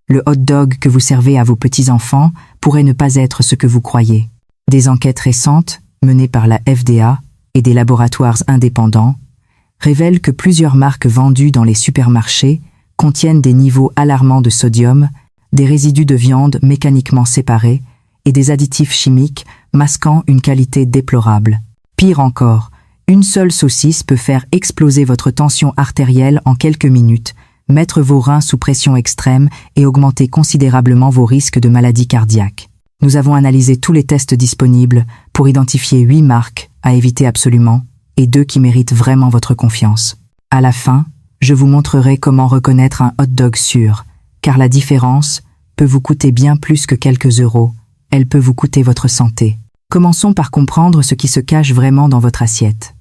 Le hot dog que vous servez à vos petits-enfants pourrait ne pas être ce que vous croyez. Des enquêtes récentes, menées par la FDA et des laboratoires indépendants, révèlent que plusieurs marques vendues dans les supermarchés contiennent des niveaux alarmants de sodium, des résidus de viande mécaniquement séparés et des additifs chimiques masquant une qualité déplorable. Pire encore, une seule saucisse peut faire exploser votre tension artérielle en quelques minutes, mettre vos reins sous pression extrême et augmenter considérablement vos risques de maladie cardiaque. Nous avons analysé tous les tests disponibles pour identifier 8 marques à éviter absolument et 2 qui méritent vraiment votre confiance. À la fin, je vous montrerai comment reconnaître un hot dog sûr, car la différence peut vous coûter bien plus que quelques euros, elle peut vous coûter votre santé. Commençons par comprendre ce qui se cache vraiment dans votre assiette.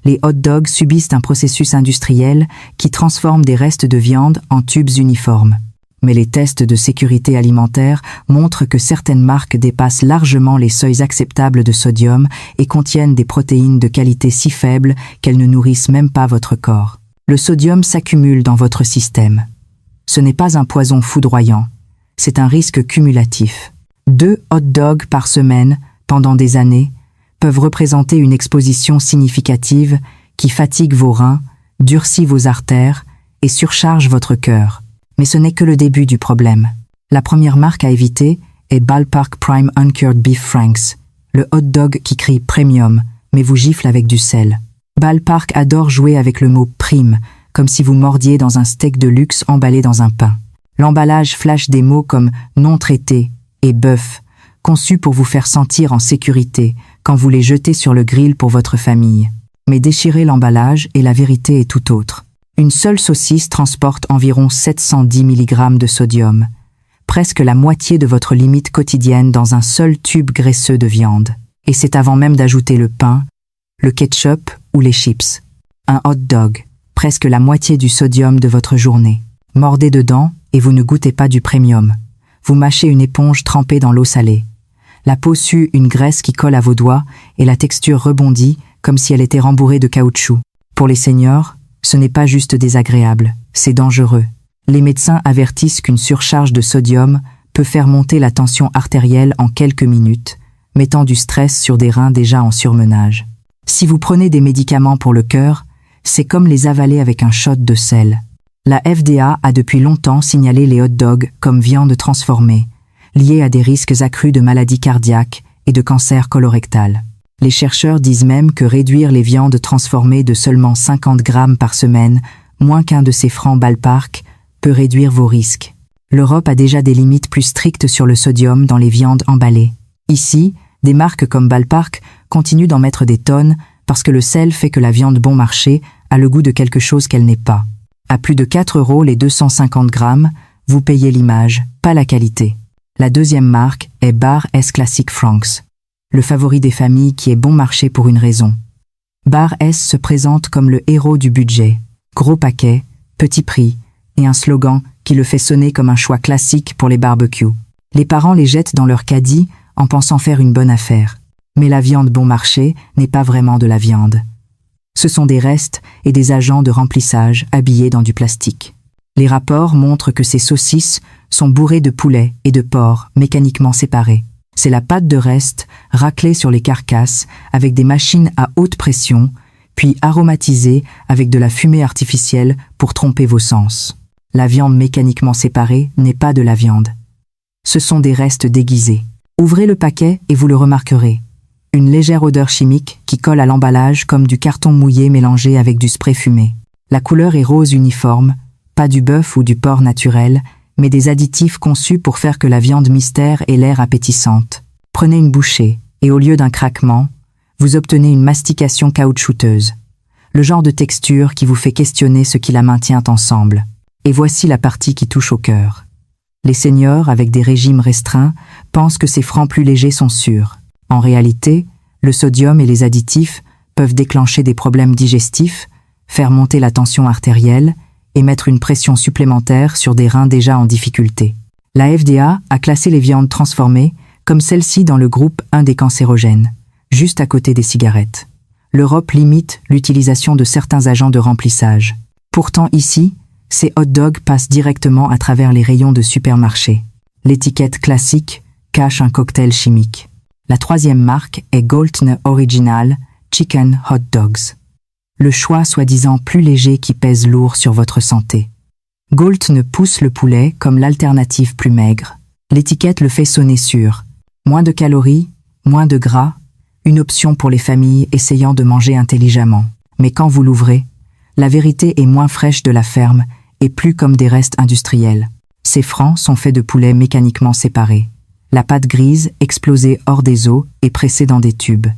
Les hot dogs subissent un processus industriel qui transforme des restes de viande en tubes uniformes. Mais les tests de sécurité alimentaire montrent que certaines marques dépassent largement les seuils acceptables de sodium et contiennent des protéines de qualité si faible qu'elles ne nourrissent même pas votre corps. Le sodium s'accumule dans votre système. Ce n'est pas un poison foudroyant, c'est un risque cumulatif. 2 hot dogs par semaine, pendant des années, peuvent représenter une exposition significative qui fatigue vos reins, durcit vos artères et surcharge votre cœur. Mais ce n'est que le début du problème. La première marque à éviter est Ballpark Prime Uncured Beef Franks, le hot dog qui crie premium, mais vous gifle avec du sel. Ballpark adore jouer avec le mot prime, comme si vous mordiez dans un steak de luxe emballé dans un pain. L'emballage flash des mots comme non traité et bœuf, conçus pour vous faire sentir en sécurité quand vous les jetez sur le grill pour votre famille. Mais déchirez l'emballage et la vérité est tout autre. Une seule saucisse transporte environ 710 mg de sodium, presque la moitié de votre limite quotidienne dans un seul tube graisseux de viande. Et c'est avant même d'ajouter le pain, le ketchup ou les chips. Un hot dog, presque la moitié du sodium de votre journée. Mordez dedans et vous ne goûtez pas du premium. Vous mâchez une éponge trempée dans l'eau salée. La peau sue une graisse qui colle à vos doigts et la texture rebondit comme si elle était rembourrée de caoutchouc. Pour les seniors, ce n'est pas juste désagréable, c'est dangereux. Les médecins avertissent qu'une surcharge de sodium peut faire monter la tension artérielle en quelques minutes, mettant du stress sur des reins déjà en surmenage. Si vous prenez des médicaments pour le cœur, c'est comme les avaler avec un shot de sel. La FDA a depuis longtemps signalé les hot dogs comme viande transformée, liée à des risques accrus de maladies cardiaques et de cancer colorectal. Les chercheurs disent même que réduire les viandes transformées de seulement 50 grammes par semaine, moins qu'un de ces francs Ballpark, peut réduire vos risques. L'Europe a déjà des limites plus strictes sur le sodium dans les viandes emballées. Ici, des marques comme Ballpark continuent d'en mettre des tonnes parce que le sel fait que la viande bon marché a le goût de quelque chose qu'elle n'est pas. À plus de 4 € les 250 grammes, vous payez l'image, pas la qualité. La deuxième marque est Bar S Classic Franks, le favori des familles qui est bon marché pour une raison. Bar S se présente comme le héros du budget. Gros paquet, petit prix et un slogan qui le fait sonner comme un choix classique pour les barbecues. Les parents les jettent dans leur caddie en pensant faire une bonne affaire. Mais la viande bon marché n'est pas vraiment de la viande. Ce sont des restes et des agents de remplissage habillés dans du plastique. Les rapports montrent que ces saucisses sont bourrées de poulet et de porc mécaniquement séparés. C'est la pâte de reste raclée sur les carcasses avec des machines à haute pression, puis aromatisée avec de la fumée artificielle pour tromper vos sens. La viande mécaniquement séparée n'est pas de la viande. Ce sont des restes déguisés. Ouvrez le paquet et vous le remarquerez. Une légère odeur chimique qui colle à l'emballage comme du carton mouillé mélangé avec du spray fumé. La couleur est rose uniforme, pas du bœuf ou du porc naturel, mais des additifs conçus pour faire que la viande mystère ait l'air appétissante. Prenez une bouchée, et au lieu d'un craquement, vous obtenez une mastication caoutchouteuse. Le genre de texture qui vous fait questionner ce qui la maintient ensemble. Et voici la partie qui touche au cœur. Les seniors, avec des régimes restreints, pensent que ces francs plus légers sont sûrs. En réalité, le sodium et les additifs peuvent déclencher des problèmes digestifs, faire monter la tension artérielle, et mettre une pression supplémentaire sur des reins déjà en difficulté. La FDA a classé les viandes transformées comme celle-ci dans le groupe 1 des cancérogènes, juste à côté des cigarettes. L'Europe limite l'utilisation de certains agents de remplissage. Pourtant ici, ces hot dogs passent directement à travers les rayons de supermarché. L'étiquette classique cache un cocktail chimique. La troisième marque est Galton Original Chicken Hot Dogs. Le choix soi-disant plus léger qui pèse lourd sur votre santé. Galton pousse le poulet comme l'alternative plus maigre. L'étiquette le fait sonner sûr. Moins de calories, moins de gras, une option pour les familles essayant de manger intelligemment. Mais quand vous l'ouvrez, la vérité est moins fraîche de la ferme et plus comme des restes industriels. Ces francs sont faits de poulet mécaniquement séparés. La pâte grise, explosée hors des os et pressée dans des tubes.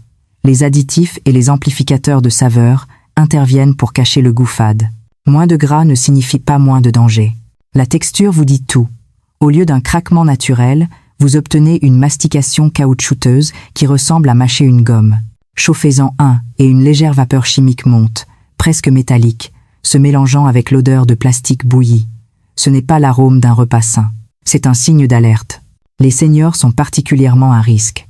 Les additifs et les amplificateurs de saveur interviennent pour cacher le goût fade. Moins de gras ne signifie pas moins de danger. La texture vous dit tout. Au lieu d'un craquement naturel, vous obtenez une mastication caoutchouteuse qui ressemble à mâcher une gomme. Chauffez-en un et une légère vapeur chimique monte, presque métallique, se mélangeant avec l'odeur de plastique bouilli. Ce n'est pas l'arôme d'un repas sain. C'est un signe d'alerte. Les seniors sont particulièrement à risque.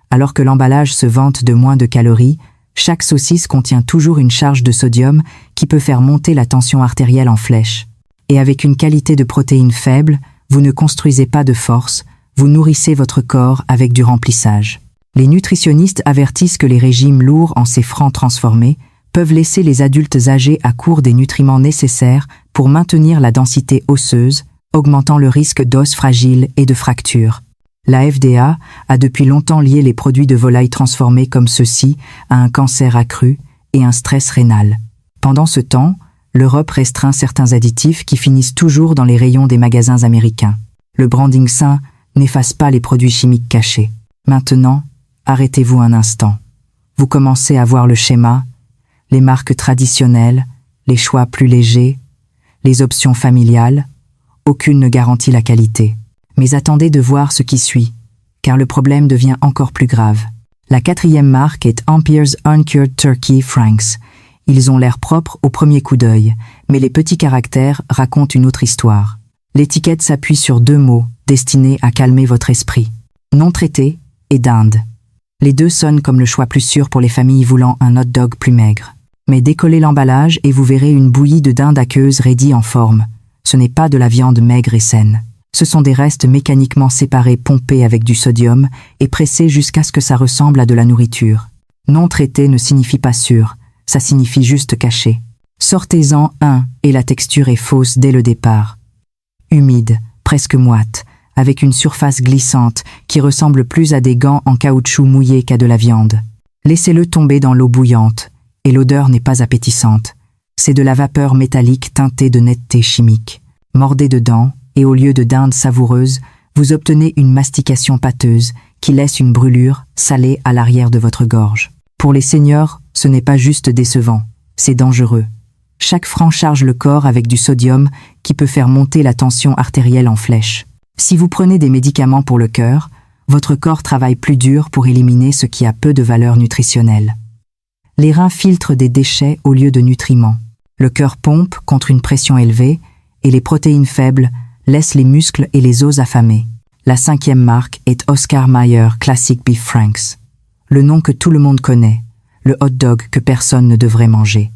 Alors que l'emballage se vante de moins de calories, chaque saucisse contient toujours une charge de sodium qui peut faire monter la tension artérielle en flèche. Et avec une qualité de protéines faible, vous ne construisez pas de force, vous nourrissez votre corps avec du remplissage. Les nutritionnistes avertissent que les régimes lourds en ces francs transformés peuvent laisser les adultes âgés à court des nutriments nécessaires pour maintenir la densité osseuse, augmentant le risque d'os fragiles et de fractures. La FDA a depuis longtemps lié les produits de volaille transformés comme ceux-ci à un cancer accru et un stress rénal. Pendant ce temps, l'Europe restreint certains additifs qui finissent toujours dans les rayons des magasins américains. Le branding sain n'efface pas les produits chimiques cachés. Maintenant, arrêtez-vous un instant. Vous commencez à voir le schéma, les marques traditionnelles, les choix plus légers, les options familiales. Aucune ne garantit la qualité. Mais attendez de voir ce qui suit, car le problème devient encore plus grave. La quatrième marque est Ampere's Uncured Turkey Franks. Ils ont l'air propres au premier coup d'œil, mais les petits caractères racontent une autre histoire. L'étiquette s'appuie sur deux mots destinés à calmer votre esprit. Non traité et dinde. Les deux sonnent comme le choix plus sûr pour les familles voulant un hot dog plus maigre. Mais décollez l'emballage et vous verrez une bouillie de dinde aqueuse raidie en forme. Ce n'est pas de la viande maigre et saine. Ce sont des restes mécaniquement séparés pompés avec du sodium et pressés jusqu'à ce que ça ressemble à de la nourriture. Non traité ne signifie pas sûr, ça signifie juste caché. Sortez-en un et la texture est fausse dès le départ. Humide, presque moite, avec une surface glissante qui ressemble plus à des gants en caoutchouc mouillé qu'à de la viande. Laissez-le tomber dans l'eau bouillante, et l'odeur n'est pas appétissante. C'est de la vapeur métallique teintée de netteté chimique. Mordez dedans, et au lieu de dinde savoureuse, vous obtenez une mastication pâteuse qui laisse une brûlure salée à l'arrière de votre gorge. Pour les seniors, ce n'est pas juste décevant, c'est dangereux. Chaque franc charge le corps avec du sodium qui peut faire monter la tension artérielle en flèche. Si vous prenez des médicaments pour le cœur, votre corps travaille plus dur pour éliminer ce qui a peu de valeur nutritionnelle. Les reins filtrent des déchets au lieu de nutriments. Le cœur pompe contre une pression élevée et les protéines faibles laissent les muscles et les os affamés. La cinquième marque est Oscar Mayer Classic Beef Franks. Le nom que tout le monde connaît, le hot dog que personne ne devrait manger.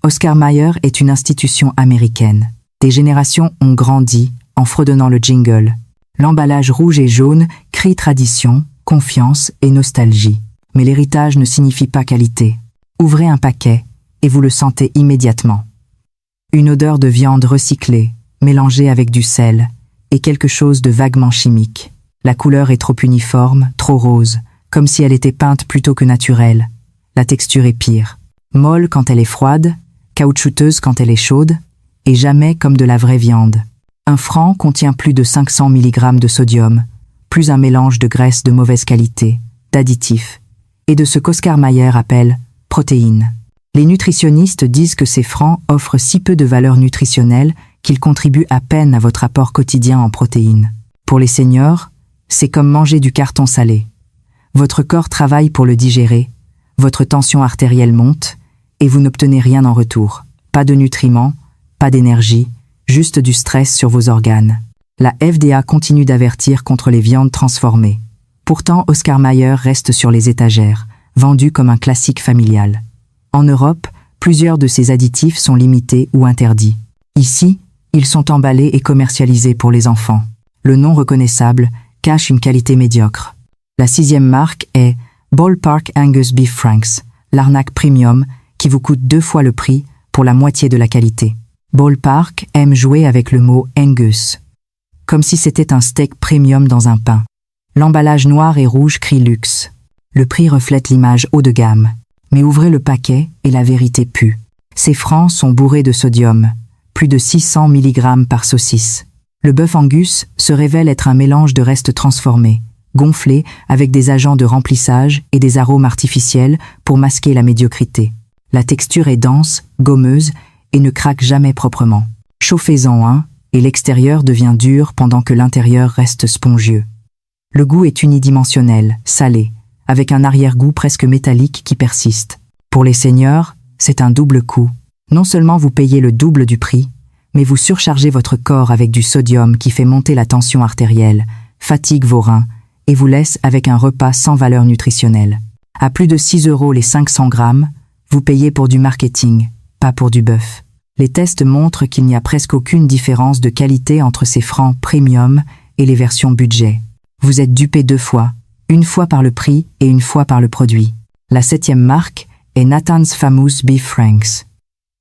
Oscar Mayer est une institution américaine. Des générations ont grandi en fredonnant le jingle. L'emballage rouge et jaune crie tradition, confiance et nostalgie. Mais l'héritage ne signifie pas qualité. Ouvrez un paquet et vous le sentez immédiatement. Une odeur de viande recyclée, mélangée avec du sel, et quelque chose de vaguement chimique. La couleur est trop uniforme, trop rose, comme si elle était peinte plutôt que naturelle. La texture est pire. Molle quand elle est froide, caoutchouteuse quand elle est chaude, et jamais comme de la vraie viande. Un franc contient plus de 500 mg de sodium, plus un mélange de graisse de mauvaise qualité, d'additifs, et de ce qu'Oscar Mayer appelle protéines. Les nutritionnistes disent que ces francs offrent si peu de valeur nutritionnelle qu'ils contribuent à peine à votre apport quotidien en protéines. Pour les seniors, c'est comme manger du carton salé. Votre corps travaille pour le digérer, votre tension artérielle monte, et vous n'obtenez rien en retour. Pas de nutriments, pas d'énergie, juste du stress sur vos organes. La FDA continue d'avertir contre les viandes transformées. Pourtant, Oscar Mayer reste sur les étagères, vendu comme un classique familial. En Europe, plusieurs de ces additifs sont limités ou interdits. Ici, Ils sont emballés et commercialisés pour les enfants. Le nom reconnaissable cache une qualité médiocre. La 6e marque est Ballpark Angus Beef Franks, l'arnaque premium qui vous coûte 2 fois le prix pour la moitié de la qualité. Ballpark aime jouer avec le mot Angus, comme si c'était un steak premium dans un pain. L'emballage noir et rouge crie luxe. Le prix reflète l'image haut de gamme. Mais ouvrez le paquet et la vérité pue. Ces francs sont bourrés de sodium, plus de 600 mg par saucisse. Le bœuf Angus se révèle être un mélange de restes transformés, gonflés avec des agents de remplissage et des arômes artificiels pour masquer la médiocrité. La texture est dense, gommeuse et ne craque jamais proprement. Chauffez-en un et l'extérieur devient dur pendant que l'intérieur reste spongieux. Le goût est unidimensionnel, salé, avec un arrière-goût presque métallique qui persiste. Pour les seniors, c'est un double coup. Non seulement vous payez le double du prix, mais vous surchargez votre corps avec du sodium qui fait monter la tension artérielle, fatigue vos reins et vous laisse avec un repas sans valeur nutritionnelle. À plus de 6 € les 500 grammes, vous payez pour du marketing, pas pour du bœuf. Les tests montrent qu'il n'y a presque aucune différence de qualité entre ces francs premium et les versions budget. Vous êtes dupé 2 fois, une fois par le prix et une fois par le produit. La 7e marque est Nathan's Famous Beef Franks.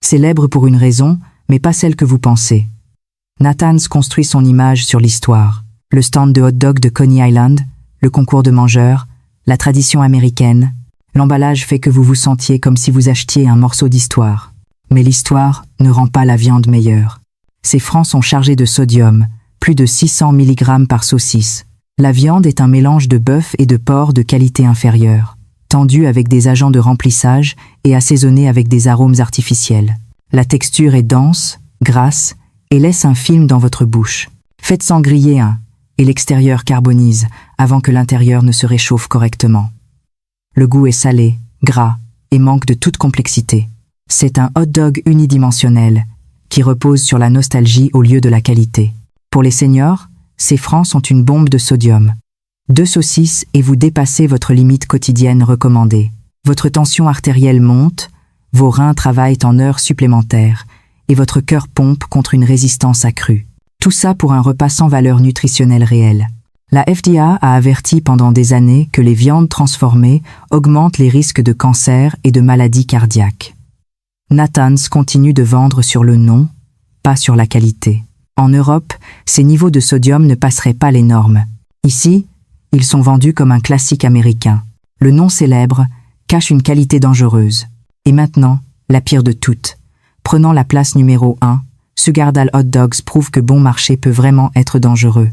Célèbre pour une raison, mais pas celle que vous pensez. Nathan's construit son image sur l'histoire. Le stand de hot dog de Coney Island, le concours de mangeurs, la tradition américaine. L'emballage fait que vous vous sentiez comme si vous achetiez un morceau d'histoire. Mais l'histoire ne rend pas la viande meilleure. Ces francs sont chargés de sodium, plus de 600 mg par saucisse. La viande est un mélange de bœuf et de porc de qualité inférieure, tendue avec des agents de remplissage et assaisonnée avec des arômes artificiels. La texture est dense, grasse et laisse un film dans votre bouche. Faites-en griller un, et l'extérieur carbonise avant que l'intérieur ne se réchauffe correctement. Le goût est salé, gras et manque de toute complexité. C'est un hot dog unidimensionnel qui repose sur la nostalgie au lieu de la qualité. Pour les seniors, ces francs sont une bombe de sodium. 2 saucisses et vous dépassez votre limite quotidienne recommandée. Votre tension artérielle monte, vos reins travaillent en heures supplémentaires et votre cœur pompe contre une résistance accrue. Tout ça pour un repas sans valeur nutritionnelle réelle. La FDA a averti pendant des années que les viandes transformées augmentent les risques de cancer et de maladies cardiaques. Nathan's continue de vendre sur le nom, pas sur la qualité. En Europe, ces niveaux de sodium ne passeraient pas les normes. Ici, ils sont vendus comme un classique américain. Le nom célèbre cache une qualité dangereuse. Et maintenant, la pire de toutes. Prenant la place numéro 1, Sugardale Hot Dogs prouve que bon marché peut vraiment être dangereux.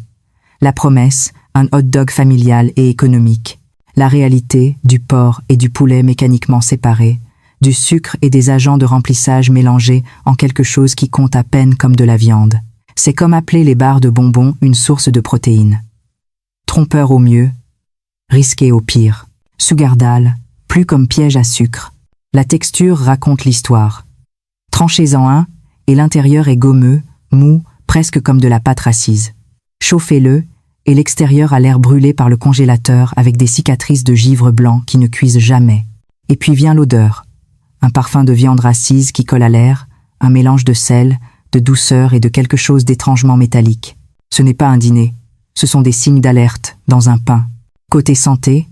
La promesse, un hot dog familial et économique. La réalité, du porc et du poulet mécaniquement séparés, du sucre et des agents de remplissage mélangés en quelque chose qui compte à peine comme de la viande. C'est comme appeler les barres de bonbons une source de protéines. Trompeur au mieux, risqué au pire. Sugardale, plus comme piège à sucre. La texture raconte l'histoire. Tranchez-en un, et l'intérieur est gommeux, mou, presque comme de la pâte assise. Chauffez-le, et l'extérieur a l'air brûlé par le congélateur avec des cicatrices de givre blanc qui ne cuisent jamais. Et puis vient l'odeur. Un parfum de viande assise qui colle à l'air, un mélange de sel, de douceur et de quelque chose d'étrangement métallique. Ce n'est pas un dîner, ce sont des signes d'alerte dans un pain. Côté santé,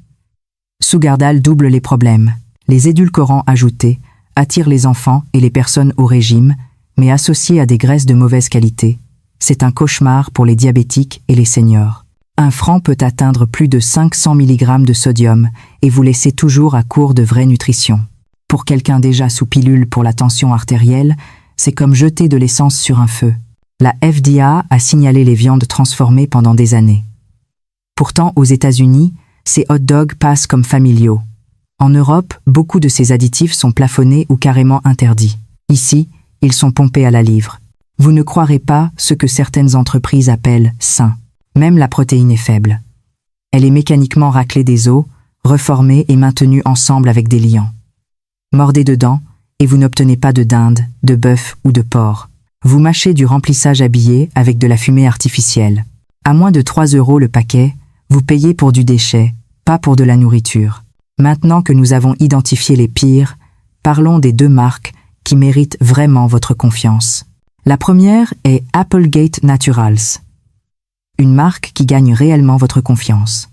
Sugardale double les problèmes. Les édulcorants ajoutés attirent les enfants et les personnes au régime, mais associés à des graisses de mauvaise qualité. C'est un cauchemar pour les diabétiques et les seniors. Un franc peut atteindre plus de 500 mg de sodium et vous laisser toujours à court de vraie nutrition. Pour quelqu'un déjà sous pilule pour la tension artérielle, c'est comme jeter de l'essence sur un feu. La FDA a signalé les viandes transformées pendant des années. Pourtant, aux États-Unis, ces hot dogs passent comme familiaux. En Europe, beaucoup de ces additifs sont plafonnés ou carrément interdits. Ici, ils sont pompés à la livre. Vous ne croirez pas ce que certaines entreprises appellent sain. Même la protéine est faible. Elle est mécaniquement raclée des os, reformée et maintenue ensemble avec des liants. Mordez dedans, et vous n'obtenez pas de dinde, de bœuf ou de porc. Vous mâchez du remplissage habillé avec de la fumée artificielle. À moins de 3 € le paquet, vous payez pour du déchet, pas pour de la nourriture. Maintenant que nous avons identifié les pires, parlons des 2 marques qui méritent vraiment votre confiance. La première est Applegate Naturals, une marque qui gagne réellement votre confiance.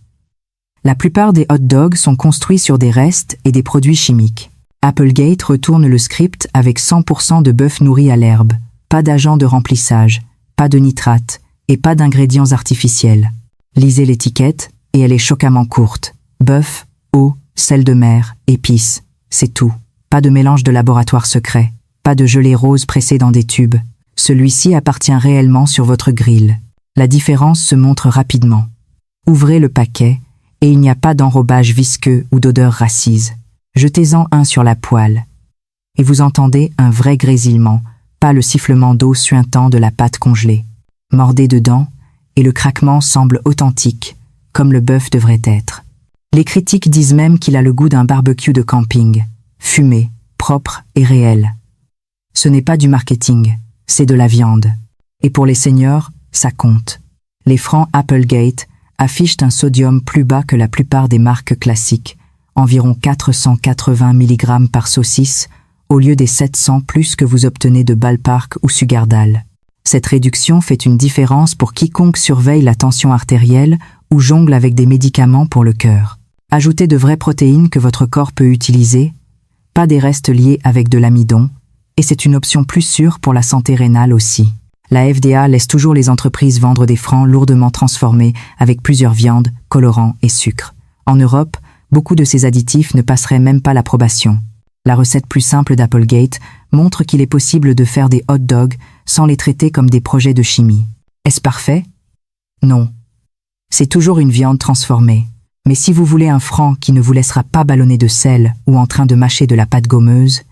La plupart des hot dogs sont construits sur des restes et des produits chimiques. Applegate retourne le script avec 100% de bœuf nourri à l'herbe, pas d'agent de remplissage, pas de nitrate et pas d'ingrédients artificiels. Lisez l'étiquette et elle est choquamment courte. Bœuf, eau, sel de mer, épices, c'est tout. Pas de mélange de laboratoire secret, pas de gelée rose pressée dans des tubes. Celui-ci appartient réellement sur votre grill. La différence se montre rapidement. Ouvrez le paquet et il n'y a pas d'enrobage visqueux ou d'odeur racise. Jetez-en un sur la poêle et vous entendez un vrai grésillement, pas le sifflement d'eau suintant de la pâte congelée. Mordez dedans et le craquement semble authentique, comme le bœuf devrait être. Les critiques disent même qu'il a le goût d'un barbecue de camping, fumé, propre et réel. Ce n'est pas du marketing, c'est de la viande. Et pour les seniors, ça compte. Les francs Applegate affichent un sodium plus bas que la plupart des marques classiques, environ 480 mg par saucisse, au lieu des 700 plus que vous obtenez de Ballpark ou Sugardale. Cette réduction fait une différence pour quiconque surveille la tension artérielle ou jongle avec des médicaments pour le cœur. Ajoutez de vraies protéines que votre corps peut utiliser, pas des restes liés avec de l'amidon, et c'est une option plus sûre pour la santé rénale aussi. La FDA laisse toujours les entreprises vendre des francs lourdement transformés avec plusieurs viandes, colorants et sucres. En Europe, beaucoup de ces additifs ne passeraient même pas l'approbation. La recette plus simple d'Applegate montre qu'il est possible de faire des hot dogs sans les traiter comme des projets de chimie. Est-ce parfait? Non. C'est toujours une viande transformée. Mais si vous voulez un franc qui ne vous laissera pas ballonner de sel ou en train de mâcher de la pâte gommeuse,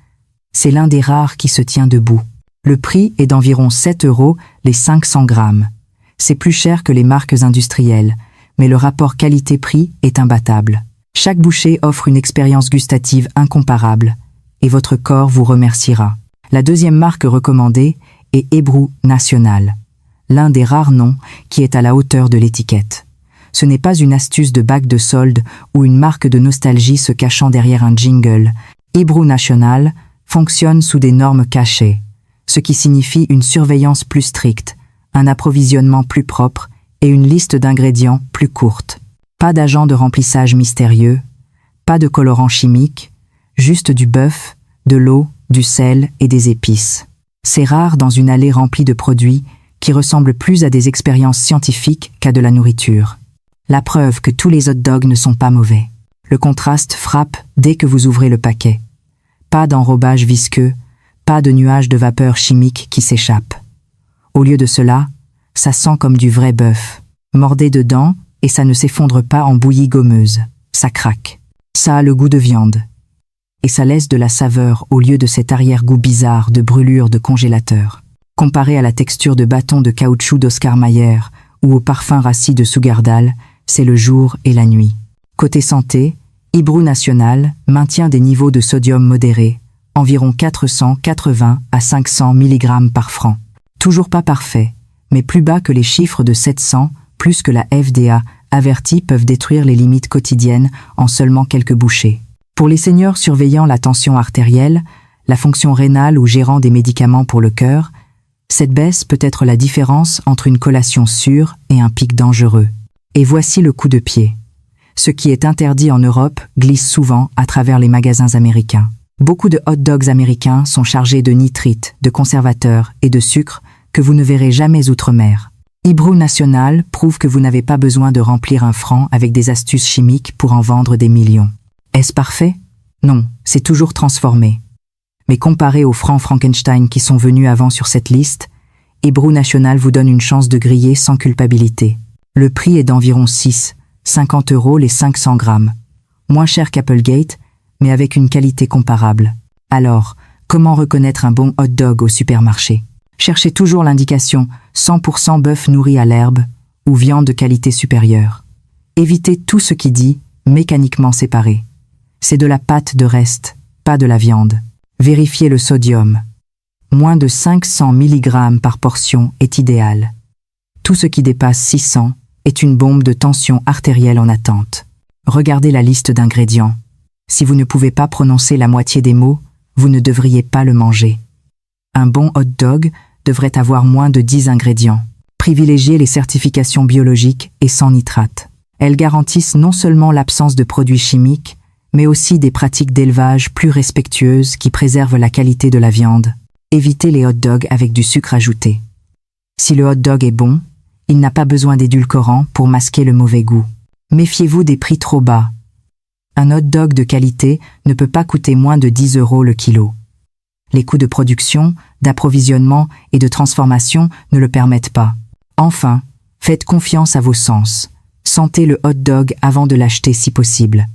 c'est l'un des rares qui se tient debout. Le prix est d'environ 7 € les 500 grammes. C'est plus cher que les marques industrielles, mais le rapport qualité-prix est imbattable. Chaque bouchée offre une expérience gustative incomparable, et votre corps vous remerciera. La deuxième marque recommandée est Ebru National, l'un des rares noms qui est à la hauteur de l'étiquette. Ce n'est pas une astuce de bac de solde ou une marque de nostalgie se cachant derrière un jingle. Ebru National fonctionne sous des normes cachées, ce qui signifie une surveillance plus stricte, un approvisionnement plus propre et une liste d'ingrédients plus courte. Pas d'agent de remplissage mystérieux, pas de colorant chimique, juste du bœuf, de l'eau, du sel et des épices. C'est rare dans une allée remplie de produits qui ressemblent plus à des expériences scientifiques qu'à de la nourriture. La preuve que tous les hot dogs ne sont pas mauvais. Le contraste frappe dès que vous ouvrez le paquet. Pas d'enrobage visqueux, pas de nuages de vapeur chimique qui s'échappent. Au lieu de cela, ça sent comme du vrai bœuf. Mordez dedans et ça ne s'effondre pas en bouillie gommeuse. Ça craque. Ça a le goût de viande. Et ça laisse de la saveur au lieu de cet arrière-goût bizarre de brûlure de congélateur. Comparé à la texture de bâton de caoutchouc d'Oscar Mayer ou au parfum rassis de Sugardale, c'est le jour et la nuit. Côté santé, Ebru National maintient des niveaux de sodium modérés, environ 480 à 500 mg par franc. Toujours pas parfait, mais plus bas que les chiffres de 700, plus que la FDA avertit peuvent détruire les limites quotidiennes en seulement quelques bouchées. Pour les seniors surveillant la tension artérielle, la fonction rénale ou gérant des médicaments pour le cœur, cette baisse peut être la différence entre une collation sûre et un pic dangereux. Et voici le coup de pied. Ce qui est interdit en Europe glisse souvent à travers les magasins américains. Beaucoup de hot dogs américains sont chargés de nitrites, de conservateurs et de sucre que vous ne verrez jamais outre-mer. Ebru National prouve que vous n'avez pas besoin de remplir un franc avec des astuces chimiques pour en vendre des millions. Est-ce parfait? Non, c'est toujours transformé. Mais comparé aux francs Frankenstein qui sont venus avant sur cette liste, Ebru National vous donne une chance de griller sans culpabilité. Le prix est d'environ 50 € les 500 grammes. Moins cher qu'Applegate, mais avec une qualité comparable. Alors, comment reconnaître un bon hot dog au supermarché? Cherchez toujours l'indication 100% bœuf nourri à l'herbe ou viande de qualité supérieure. Évitez tout ce qui dit mécaniquement séparé. C'est de la pâte de reste, pas de la viande. Vérifiez le sodium. Moins de 500 mg par portion est idéal. Tout ce qui dépasse 600 est une bombe de tension artérielle en attente. Regardez la liste d'ingrédients. Si vous ne pouvez pas prononcer la moitié des mots, vous ne devriez pas le manger. Un bon hot dog devrait avoir moins de 10 ingrédients. Privilégiez les certifications biologiques et sans nitrate. Elles garantissent non seulement l'absence de produits chimiques, mais aussi des pratiques d'élevage plus respectueuses qui préservent la qualité de la viande. Évitez les hot dogs avec du sucre ajouté. Si le hot dog est bon, il n'a pas besoin d'édulcorants pour masquer le mauvais goût. Méfiez-vous des prix trop bas. Un hot dog de qualité ne peut pas coûter moins de 10 € le kilo. Les coûts de production, d'approvisionnement et de transformation ne le permettent pas. Enfin, faites confiance à vos sens. Sentez le hot dog avant de l'acheter si possible.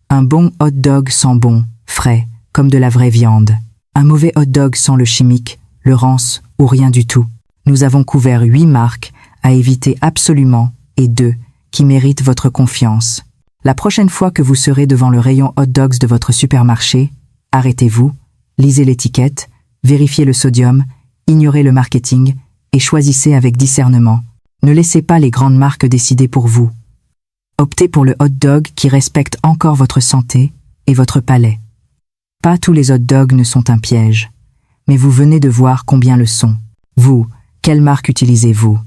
Un bon hot dog sent bon, frais, comme de la vraie viande. Un mauvais hot dog sent le chimique, le rance ou rien du tout. Nous avons couvert 8 marques à éviter absolument et 2 qui méritent votre confiance. La prochaine fois que vous serez devant le rayon hot dogs de votre supermarché, arrêtez-vous, lisez l'étiquette, vérifiez le sodium, ignorez le marketing et choisissez avec discernement. Ne laissez pas les grandes marques décider pour vous. Optez pour le hot dog qui respecte encore votre santé et votre palais. Pas tous les hot dogs ne sont un piège, mais vous venez de voir combien le sont. Vous, quelle marque utilisez-vous?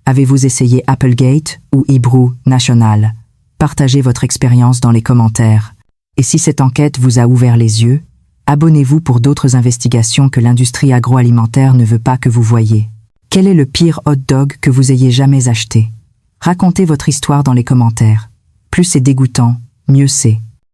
Avez-vous essayé Applegate ou Hebrew National? Partagez votre expérience dans les commentaires. Et si cette enquête vous a ouvert les yeux, abonnez-vous pour d'autres investigations que l'industrie agroalimentaire ne veut pas que vous voyiez. Quel est le pire hot dog que vous ayez jamais acheté? Racontez votre histoire dans les commentaires. Plus c'est dégoûtant, mieux c'est.